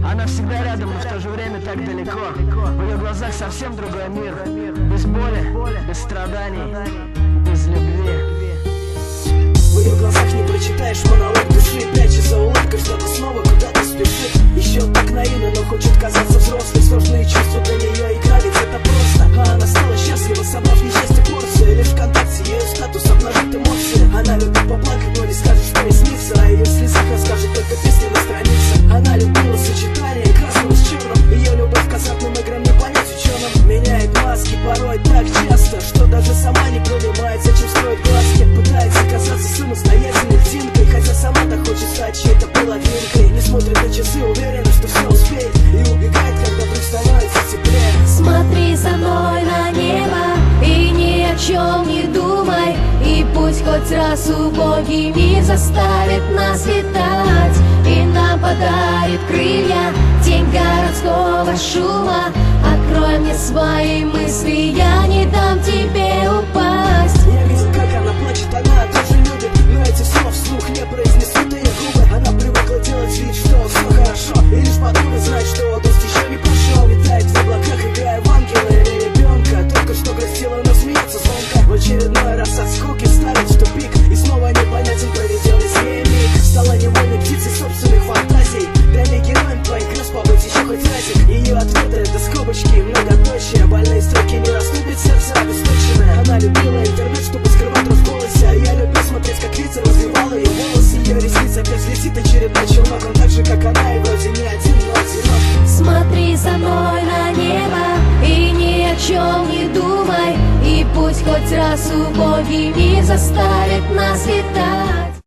Она всегда рядом, но в то же время так далеко. В ее глазах совсем другой мир. Без боли, без страданий, без любви. В ее глазах не прочитаешь монолог души. Пряча за улыбкой, что-то снова куда-то спешит. Еще так наивно, но хочет казаться взрослой. Сложные чувства для нее игра, ведь это просто. А она стала счастлива, собрав несчастье порции. Лишь ВКонтакте ее статус обнажит эмоции. Она любит поплакать, но не скажет, что ей снится. О ее слезах расскажет только песни на странице. Она любила сочетание красного с черным. Ее любовь к азартным играм не понять ученым. Меняет маски порой так часто, что даже сама не понимает, зачем строит глазки. Пытается казаться самостоятельной птинкой, хотя сама-то хочет стать чьей-то половинкой. Не смотрит на часы, уверена, что все успеет, и убегает, когда вдруг становится теплее. Смотри со мной на небо и ни о чем не думай. И пусть хоть раз убогий мир заставит нас летать, и нам подарит крылья тень городского шума. Открой мне свои мысли, я не дам тебе упасть. Я видел, как она плачет, она тоже любит, но эти слов вслух не произнесут ее губы. Она привыкла делать вид, что все хорошо, и лишь подруга знает, что дождь еще не прошел. Летает в облаках, играя в ангела или ребенка. Только что грустила, но смеется звонко. В очередной раз от скуки ставит в тупик, и снова непонятен проведенный с ней миг. Стала невольной птицей собственных фантазий. Дай мне героем твоих грез побыть еще хоть разик. Ее ответы — это скобочки, многоточие. Больные строки не раступит, сердце обесточенное. Она любила интернет, чтобы скрывать рост в голосе, а я любил смотреть, как ветер развивал ее волосы. Ее ресница опять летит очередной челнок. Он так же, как она, и вроде не один, но одинок. Смотри со мной на небо и ни о чем не думай. И пусть хоть раз убогий мир заставит нас летать.